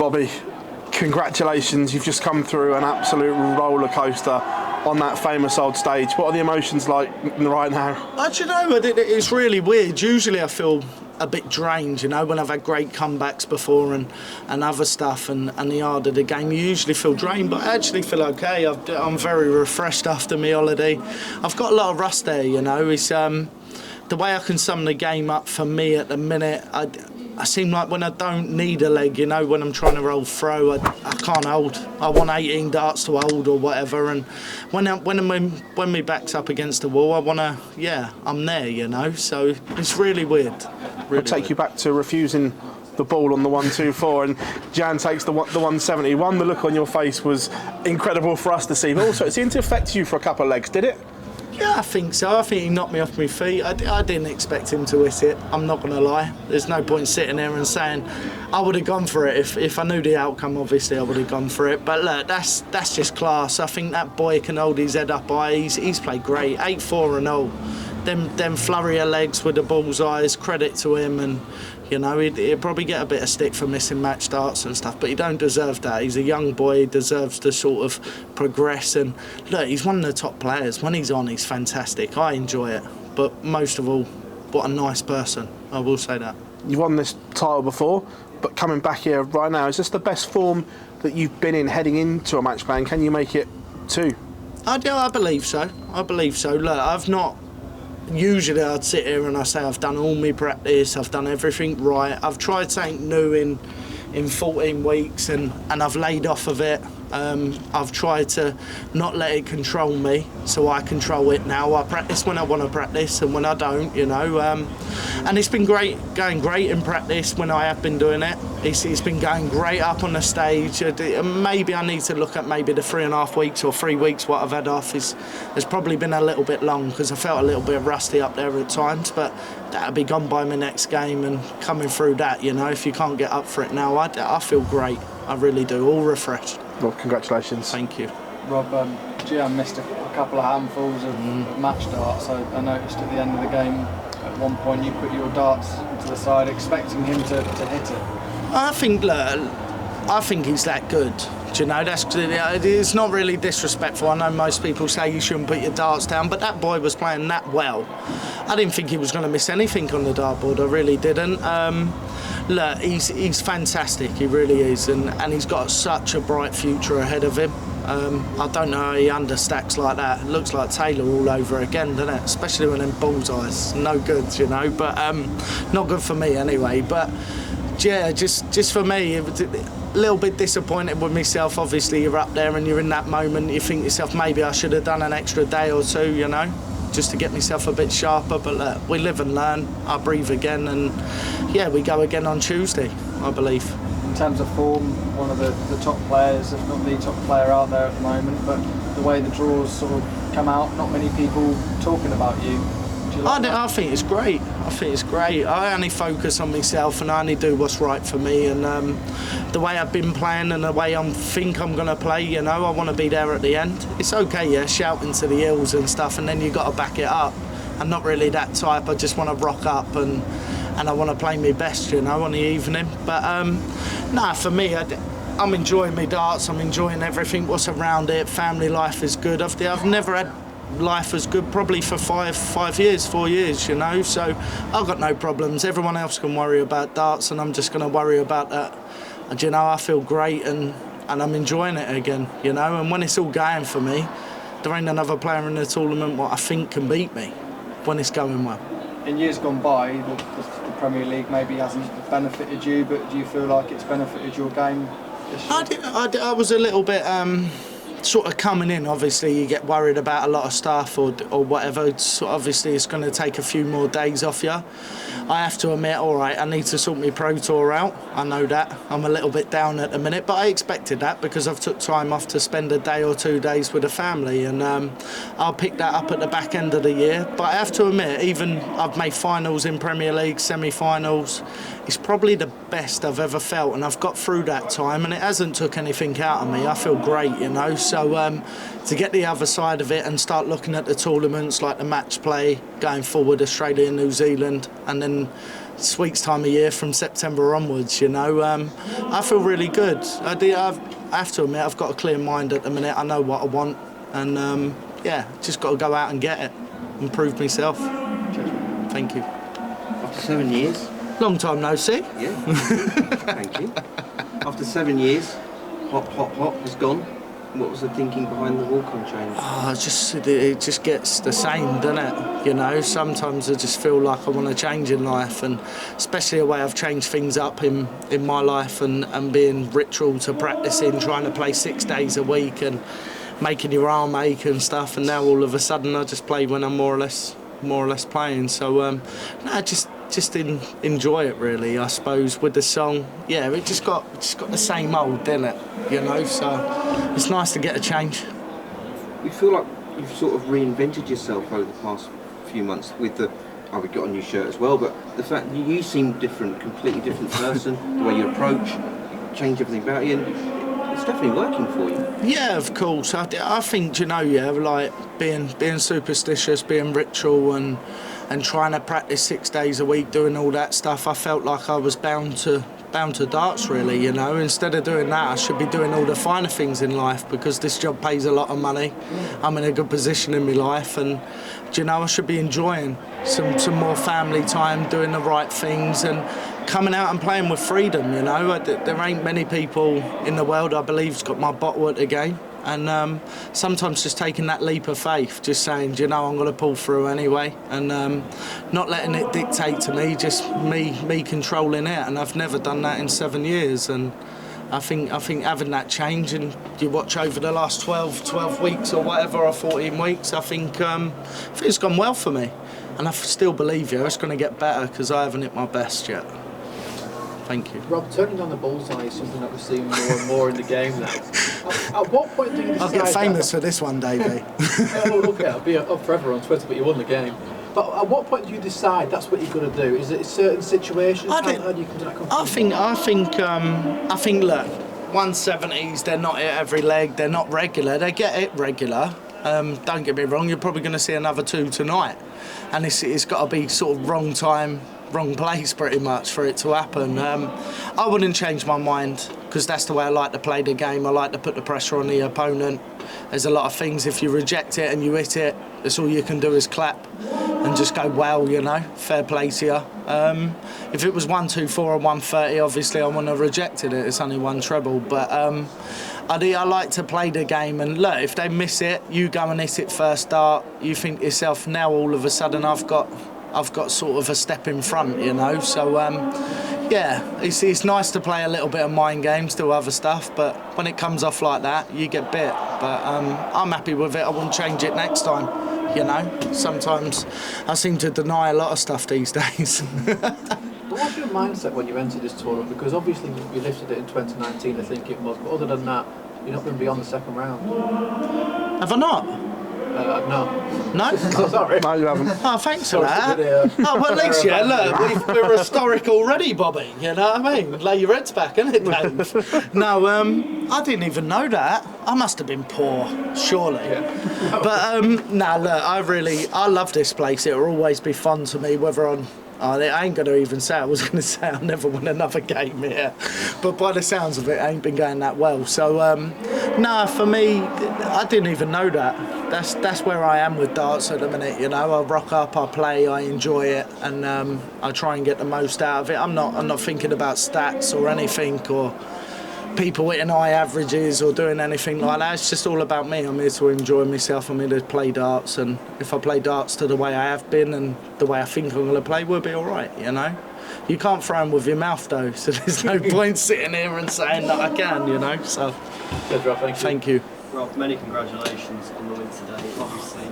Bobby, congratulations. You've just come through an absolute roller coaster on that famous old stage. What are the emotions like right now? Do you know, it's really weird. Usually I feel a bit drained, you know, when I've had great comebacks before and other stuff and the harder the game, you usually feel drained, but I actually feel okay. I'm very refreshed after my holiday. I've got a lot of rust there, you know. It's the way I can sum the game up for me at the minute. I seem like when I don't need a leg, you know, when I'm trying to roll throw, I can't hold. I want 18 darts to hold or whatever, and when my back's up against the wall, I want to, I'm there, you know, so it's really weird. I'll take you back to refusing the ball on the 1-2-4, and Jan takes the 170. The look on your face was incredible for us to see, but also it seemed to affect you for a couple of legs, did it? Yeah, I think so. I think he knocked me off my feet. I didn't expect him to hit it. I'm not going to lie. There's no point sitting there and saying I would have gone for it. If I knew the outcome, obviously I would have gone for it. But look, that's just class. I think that boy can hold his head up high. He's played great. 8-4 and all. Them flurry of legs with the bullseyes, credit to him, and you know he'd probably get a bit of stick for missing match starts and stuff, but he don't deserve that. He's a young boy, he deserves to sort of progress, and look, he's one of the top players. When he's on, he's fantastic. I enjoy it, but most of all, what a nice person. I will say that. You've won this title before, but coming back here right now, is this the best form that you've been in heading into a match play, and can you make it too? I believe so. Look, I've not. Usually I'd sit here and I say I've done all my practice, I've done everything right, I've tried something new in 14 weeks and I've laid off of it. I've tried to not let it control me, so I control it now. I practice when I want to practice and when I don't, you know. And it's been going great in practice when I have been doing it. It's been going great up on the stage. Maybe I need to look at maybe the 3.5 weeks or 3 weeks what I've had off. Has probably been a little bit long because I felt a little bit rusty up there at times, but that'll be gone by my next game, and coming through that, you know, if you can't get up for it now, I feel great. I really do, all refreshed. Well, congratulations. Thank you. Rob, Gian missed a couple of handfuls of match darts. I noticed at the end of the game, at one point you put your darts to the side, expecting him to hit it. I think he's that good. Do you know, it's not really disrespectful. I know most people say you shouldn't put your darts down, but that boy was playing that well. I didn't think he was going to miss anything on the dartboard. I really didn't. Look, he's fantastic. He really is, and he's got such a bright future ahead of him. I don't know how he understacks like that. It looks like Taylor all over again, doesn't it? Especially when them bullseyes. No good, you know. But not good for me anyway. But yeah, just for me, it was a little bit disappointed with myself. Obviously, you're up there and you're in that moment. You think to yourself, maybe I should have done an extra day or two, you know, just to get myself a bit sharper. But look, we live and learn. I breathe again, and yeah, we go again on Tuesday, I believe. In terms of form, one of the top players, if not the top player out there at the moment, but the way the draws sort of come out, not many people talking about you. I think it's great. I only focus on myself and I only do what's right for me, and the way I've been playing and the way I think I'm going to play, you know, I want to be there at the end. It's okay, yeah, shouting to the hills and stuff, and then you've got to back it up. I'm not really that type. I just want to rock up and I want to play my best, you know, on the evening. But for me, I'm enjoying my darts. I'm enjoying everything what's around it. Family life is good. I've never had life as good probably for 4 years, you know, so I've got no problems. Everyone else can worry about darts and I'm just going to worry about that. And you know, I feel great and I'm enjoying it again, you know, and when it's all going for me, there ain't another player in the tournament what I think can beat me when it's going well. In years gone by, the Premier League maybe hasn't benefited you, but do you feel like it's benefited your game this year? I was a little bit sort of coming in. Obviously you get worried about a lot of stuff or whatever, so obviously it's going to take a few more days off you. I have to admit, all right, I need to sort my Pro Tour out. I know that. I'm a little bit down at the minute, but I expected that because I've took time off to spend a day or 2 days with the family, and I'll pick that up at the back end of the year. But I have to admit, even I've made finals in Premier League, semi-finals. It's probably the best I've ever felt, and I've got through that time, and it hasn't took anything out of me. I feel great, you know. So to get the other side of it and start looking at the tournaments like the match play going forward, Australia and New Zealand, and then sweets time of year from September onwards, you know. I feel really good. I have to admit, I've got a clear mind at the minute. I know what I want, and yeah, just got to go out and get it, and prove myself. Thank you. After 7 years. Long time no see. Yeah. Thank you. After 7 years, hop is gone. What was the thinking behind the walk-on change? It just gets the same, doesn't it? You know, sometimes I just feel like I want to change in life, and especially the way I've changed things up in my life, and being ritual to practicing, trying to play 6 days a week and making your arm ache and stuff, and now all of a sudden I just play when I'm more or less playing. So just enjoy it really, I suppose, with the song. Yeah, it just got the same old, didn't it? You know, so it's nice to get a change. You feel like you've sort of reinvented yourself over the past few months with the. Oh, we got a new shirt as well, but the fact that you seem different, completely different person, the way you approach, you change everything about you, and it's definitely working for you. Yeah, of course. I think, you know, yeah, like being superstitious, being ritual, and trying to practice 6 days a week, doing all that stuff. I felt like I was bound to darts, really. You know, instead of doing that, I should be doing all the finer things in life, because this job pays a lot of money. I'm in a good position in my life, and you know, I should be enjoying some more family time, doing the right things, and coming out and playing with freedom. You know, there ain't many people in the world, I believe, has got my bottle at the game. And sometimes just taking that leap of faith, just saying, you know, I'm going to pull through anyway, and not letting it dictate to me, just me controlling it. And I've never done that in 7 years, and I think having that change, and you watch over the last 12 weeks or whatever, or 14 weeks, I think it's gone well for me, and I still believe you, it's going to get better, because I haven't hit my best yet. Thank you. Rob, turning on the bullseye is something that we're seeing more and more in the game now. At what point do you decide... I'll get famous for this one, Davey. Okay, I'll be up forever on Twitter, but you won the game. But at what point do you decide that's what you're going to do? Is it certain situations? How do you come to that conclusion? I think, look, 170s, they're not at every leg, they're not regular, they get it regular. Don't get me wrong, you're probably going to see another 2 tonight. And it's got to be sort of wrong time, wrong place pretty much for it to happen. I wouldn't change my mind, because that's the way I like to play the game. I like to put the pressure on the opponent. There's a lot of things, if you reject it and you hit it, that's all you can do is clap and just go, well, you know, fair play to you. If it was 1-2-4 or 130, obviously I wouldn't have rejected it. It's only one treble, but I like to play the game, and look, if they miss it, you go and hit it first dart. You think to yourself, now all of a sudden I've got sort of a step in front, you know. So yeah, it's nice to play a little bit of mind games, do other stuff, but when it comes off like that, you get bit. But I'm happy with it. I wouldn't change it next time, you know. Sometimes I seem to deny a lot of stuff these days. But what's your mindset when you enter this tournament? Because obviously you lifted it in 2019, I think it was, but other than that, you're not going to be on the second round. Have I not? No. No? Sorry. No, you haven't. Oh, thanks for that. Oh, well, at least, yeah, look, we're historic already, Bobby, you know what I mean? Lay your heads back, innit, Dave? No, I didn't even know that. I must have been poor, surely. Yeah. But, no, look, I love this place. It'll always be fun to me, whether I ain't going to even say, I was going to say I'll never win another game here. But by the sounds of it, I ain't been going that well. So, no, for me, I didn't even know that. That's where I am with darts at the minute, you know. I rock up, I play, I enjoy it, and I try and get the most out of it. I'm not thinking about stats or anything, or people hitting high averages or doing anything like that. It's just all about me. I'm here to enjoy myself. I'm here to play darts, and if I play darts to the way I have been and the way I think I'm going to play, we'll be all right, you know. You can't throw them with your mouth though, so there's no point sitting here and saying that I can, you know. So, good, Rob, thank you. Rob, many congratulations on the win today. Obviously,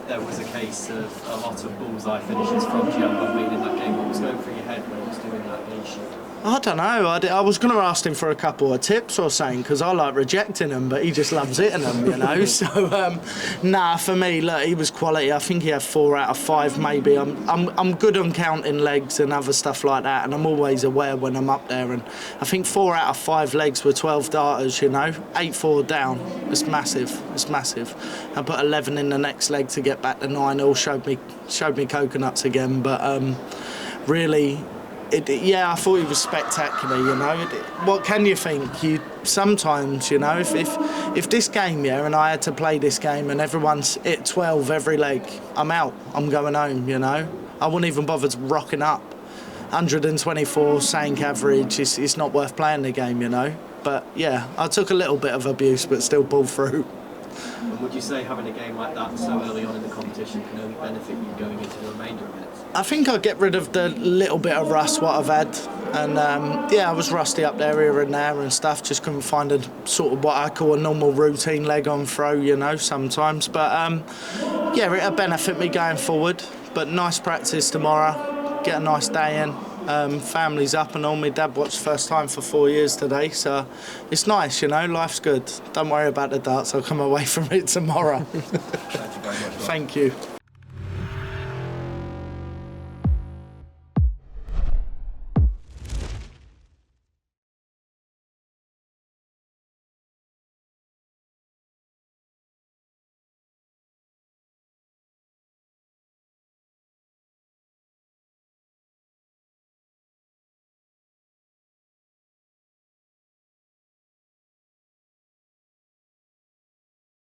there was a case of a lot of bullseye finishes from Gian being in that game. What was going through your head when he was doing that nation? I don't know. I was going to ask him for a couple of tips or something, because I like rejecting them, but he just loves hitting them, you know. So, nah, for me, look, he was quality. I think he had 4 out of 5, maybe. I'm good on counting legs and other stuff like that, and I'm always aware when I'm up there. And I think 4 out of 5 legs were 12 darters, you know. 8-4 down. It's massive. It's massive. I put 11 in the next leg to get back to 9. All showed me coconuts again, but really. Yeah, I thought he was spectacular. You know, what can you think? You sometimes, you know, if this game, yeah, and I had to play this game, and everyone's hit 12 every leg, I'm out. I'm going home. You know, I wouldn't even bother rocking up. 124 Sank average. It's not worth playing the game. You know. But yeah, I took a little bit of abuse, but still pulled through. And would you say having a game like that so early on in the competition can only benefit you going into the remainder of it? I think I'll get rid of the little bit of rust what I've had, and yeah, I was rusty up there here and there and stuff. Just couldn't find a sort of what I call a normal routine leg on throw, you know, sometimes. But yeah, it'll benefit me going forward. But nice practice tomorrow. Get a nice day in. Family's up and all. My dad watched first time for 4 years today, so it's nice, you know, life's good. Don't worry about the darts, I'll come away from it tomorrow. Thank you very much. Thank you.